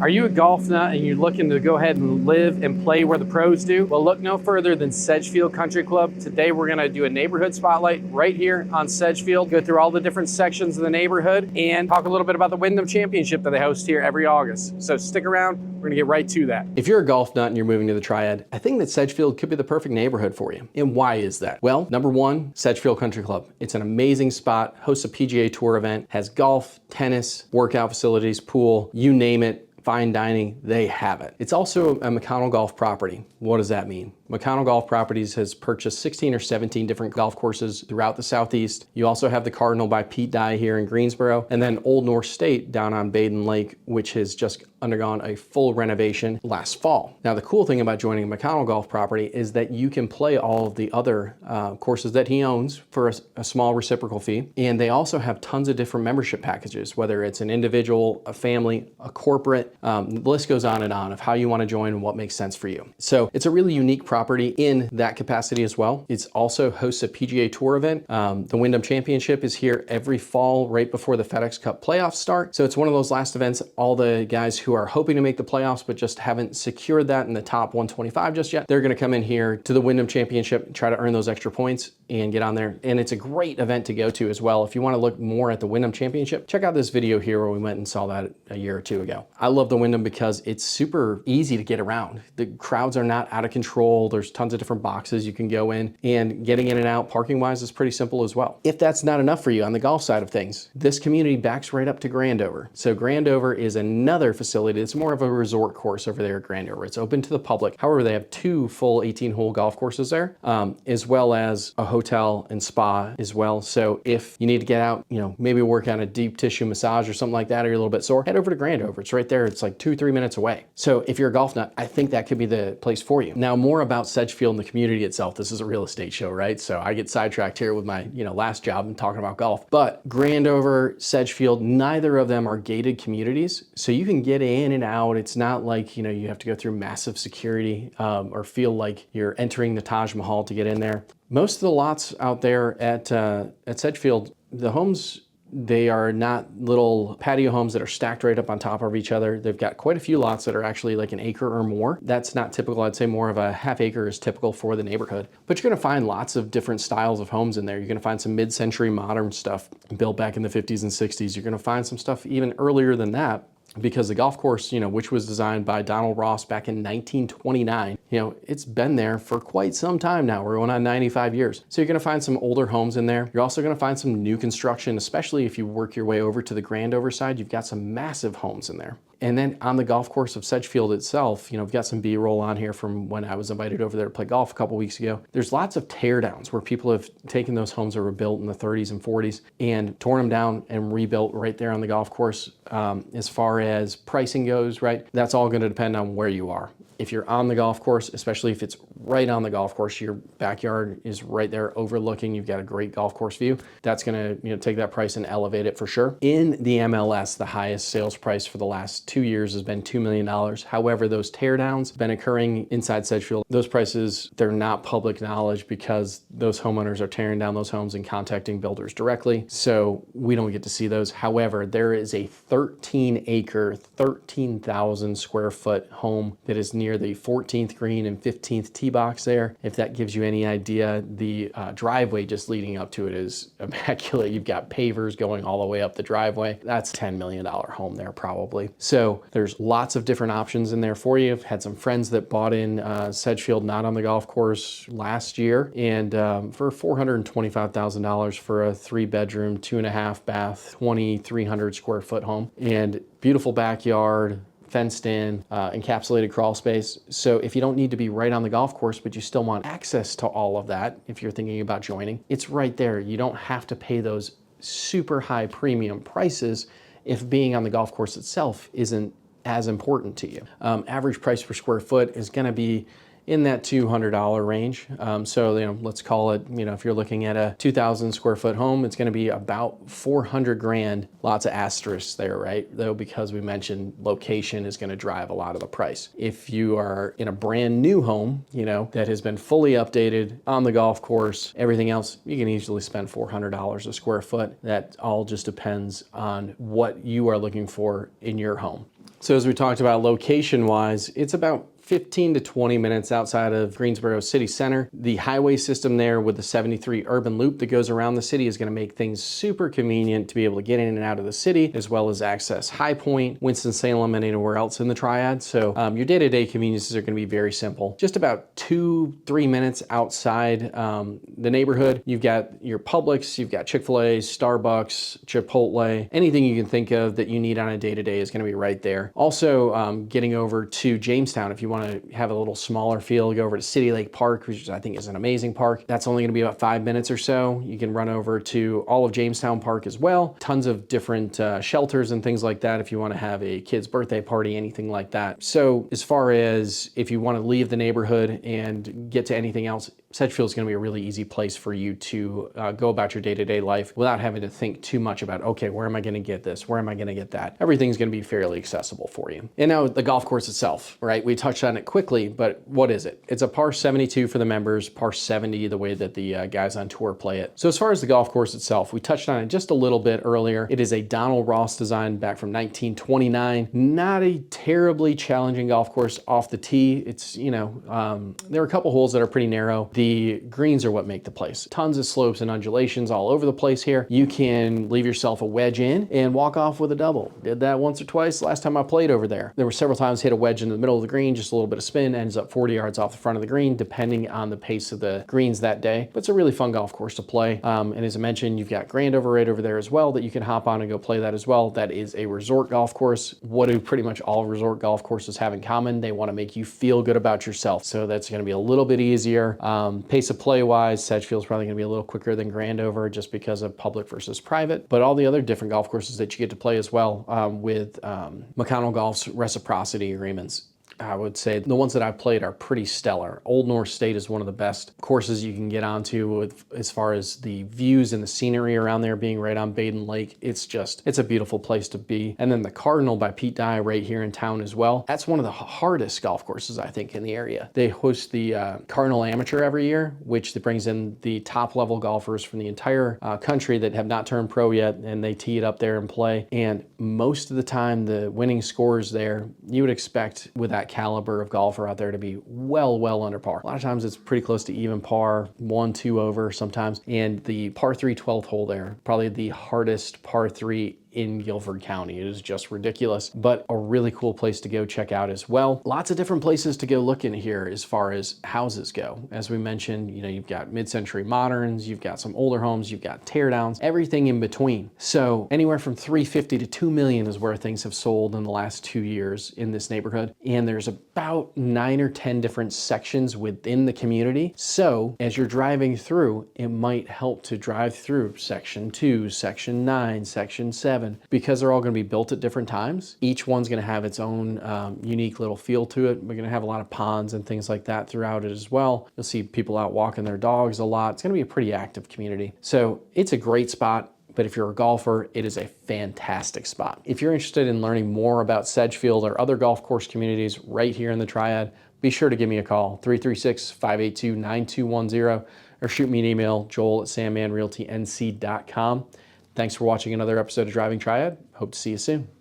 Are you a golf nut and you're looking to go ahead and live and play where the pros do? Well, look no further than Sedgefield Country Club. Today, we're gonna do a neighborhood spotlight right here on Sedgefield, go through all the different sections of the neighborhood and talk a little bit about the Wyndham Championship that they host here every August. So stick around, we're gonna get right to that. If you're a golf nut and you're moving to the Triad, I think that Sedgefield could be the perfect neighborhood for you. And why is that? Well, number one, Sedgefield Country Club. It's an amazing spot, hosts a PGA Tour event, has golf, tennis, workout facilities, pool, you name it. Fine dining, they have it. It's also a McConnell Golf property. What does that mean? McConnell Golf Properties has purchased 16 or 17 different golf courses throughout the Southeast. You also have the Cardinal by Pete Dye here in Greensboro, and then Old North State down on Baden Lake, which has just undergone a full renovation last fall. Now, the cool thing about joining a McConnell Golf property is that you can play all of the other courses that he owns for a small reciprocal fee. And they also have tons of different membership packages, whether it's an individual, a family, a corporate, the list goes on and on of how you want to join and what makes sense for you. So it's a really unique property in that capacity as well. It's also hosts a PGA Tour event. The Wyndham Championship is here every fall right before the FedEx Cup playoffs start. So it's one of those last events, all the guys who are hoping to make the playoffs but just haven't secured that in the top 125 just yet, they're going to come in here to the Wyndham Championship, try to earn those extra points and get on there. And it's a great event to go to as well. If you want to look more at the Wyndham Championship, check out this video here where we went and saw that a year or two ago. I love the Wyndham because it's super easy to get around. The crowds are not out of control. There's tons of different boxes you can go in, and getting in and out parking wise is pretty simple as well. If that's not enough for you on the golf side of things, this community backs right up to Grandover. So Grandover is another facility. It's more of a resort course over there at Grandover. It's open to the public. However, they have two full 18-hole golf courses there, as well as a hotel and spa as well. So if you need to get out, maybe work on a deep tissue massage or something like that, or you're a little bit sore, head over to Grandover. It's right there. It's like 2-3 minutes away. So if you're a golf nut, I think that could be the place for you. Now, more about Sedgefield and the community itself. This is a real estate show, right? So I get sidetracked here with my, last job and talking about golf. But Grandover, Sedgefield, neither of them are gated communities. So you can get in and out. It's not like, you have to go through massive security or feel like you're entering the Taj Mahal to get in there. Most of the lots out there at Sedgefield, the homes, they are not little patio homes that are stacked right up on top of each other. They've got quite a few lots that are actually like an acre or more. That's not typical. I'd say more of a half acre is typical for the neighborhood. But you're gonna find lots of different styles of homes in there. You're gonna find some mid-century modern stuff built back in the 50s and 60s. You're gonna find some stuff even earlier than that, because the golf course, which was designed by Donald Ross back in 1929, it's been there for quite some time now. We're going on 95 years. So you're gonna find some older homes in there. You're also gonna find some new construction, especially if you work your way over to the Grandover side. You've got some massive homes in there. And then on the golf course of Sedgefield itself, we've got some B-roll on here from when I was invited over there to play golf a couple weeks ago. There's lots of tear downs where people have taken those homes that were built in the 30s and 40s and torn them down and rebuilt right there on the golf course. As far as pricing goes, right, that's all going to depend on where you are. If you're on the golf course, especially if it's right on the golf course, your backyard is right there overlooking, you've got a great golf course view, that's gonna take that price and elevate it for sure. In the MLS, the highest sales price for the last 2 years has been $2 million. However, those teardowns have been occurring inside Sedgefield. Those prices, they're not public knowledge because those homeowners are tearing down those homes and contacting builders directly. So we don't get to see those. However, there is a 13-acre, 13,000 square foot home that is near the 14th green and 15th tee box there. If that gives you any idea, the driveway just leading up to it is immaculate. You've got pavers going all the way up the driveway. That's a $10 million home there probably. So there's lots of different options in there for you. I've had some friends that bought in Sedgefield, not on the golf course, last year, and for $425,000 for a 3-bedroom, 2.5 bath, 2,300 square foot home, and beautiful backyard, fenced in, encapsulated crawl space. So if you don't need to be right on the golf course, but you still want access to all of that, if you're thinking about joining, it's right there. You don't have to pay those super high premium prices if being on the golf course itself isn't as important to you. Average price per square foot is gonna be in that $200 range. So let's call it, if you're looking at a 2,000 square foot home, it's gonna be about 400 grand. Lots of asterisks there, right? Though, because we mentioned location is gonna drive a lot of the price. If you are in a brand new home, that has been fully updated on the golf course, everything else, you can easily spend $400 a square foot. That all just depends on what you are looking for in your home. So as we talked about location-wise, it's about 15 to 20 minutes outside of Greensboro city center. The highway system there with the 73 urban loop that goes around the city is going to make things super convenient to be able to get in and out of the city, as well as access High Point, Winston-Salem, and anywhere else in the Triad. So your day-to-day conveniences are going to be very simple. Just about 2-3 minutes outside the neighborhood, you've got your Publix, you've got Chick-fil-A, Starbucks, Chipotle, anything you can think of that you need on a day-to-day is going to be right there. Also, getting over to Jamestown, if you want to have a little smaller feel, go over to City Lake Park, which I think is an amazing park. That's only going to be about 5 minutes or so. You can run over to all of Jamestown Park as well. Tons of different shelters and things like that if you want to have a kid's birthday party, anything like that. So as far as if you want to leave the neighborhood and get to anything else, Sedgefield is going to be a really easy place for you to go about your day-to-day life without having to think too much about, okay, where am I going to get this? Where am I going to get that? Everything's going to be fairly accessible for you. And now the golf course itself, right? We touched on it quickly, but what is it? It's a par 72 for the members, par 70 the way that the guys on tour play it. So as far as the golf course itself, we touched on it just a little bit earlier. It is a Donald Ross design back from 1929. Not a terribly challenging golf course off the tee. It's, you know, there are a couple holes that are pretty narrow. The greens are what make the place. Tons of slopes and undulations all over the place here. You can leave yourself a wedge in and walk off with a double. Did that once or twice last time I played over there. There were several times hit a wedge in the middle of the green, just a little bit of spin, ends up 40 yards off the front of the green, depending on the pace of the greens that day. But it's a really fun golf course to play. And as I mentioned, you've got Grandover right over there as well that you can hop on and go play that as well. That is a resort golf course. What do pretty much all resort golf courses have in common? They want to make you feel good about yourself. So that's going to be a little bit easier. Pace of play wise, Sedgefield's probably going to be a little quicker than Grandover just because of public versus private, but all the other different golf courses that you get to play as well with McConnell Golf's reciprocity agreements. I would say the ones that I've played are pretty stellar. Old North State is one of the best courses you can get onto as far as the views and the scenery around there being right on Baden Lake. It's a beautiful place to be. And then the Cardinal by Pete Dye right here in town as well. That's one of the hardest golf courses, I think, in the area. They host the Cardinal Amateur every year, which brings in the top level golfers from the entire country that have not turned pro yet, and they tee it up there and play. And most of the time, the winning scores there, you would expect with that caliber of golfer out there to be well under par. A lot of times it's pretty close to even par, 1-2 over sometimes. And the par 3 12th hole there, probably the hardest par 3 in Guilford County. It is just ridiculous, but a really cool place to go check out as well. Lots of different places to go look in here as far as houses go. As we mentioned, you know, you've got mid-century moderns, you've got some older homes, you've got teardowns, everything in between. So anywhere from $350 to $2 million is where things have sold in the last 2 years in this neighborhood. And there's about 9 or 10 different sections within the community. So as you're driving through, it might help to drive through section 2, section 9, section 7, because they're all going to be built at different times. Each one's going to have its own unique little feel to it. We're going to have a lot of ponds and things like that throughout it as well. You'll see people out walking their dogs a lot. It's going to be a pretty active community. So it's a great spot. But if you're a golfer, it is a fantastic spot. If you're interested in learning more about Sedgefield or other golf course communities right here in the Triad, be sure to give me a call, 336-582-9210, or shoot me an email, joel@sandmanrealtync.com. Thanks for watching another episode of Driving Triad. Hope to see you soon.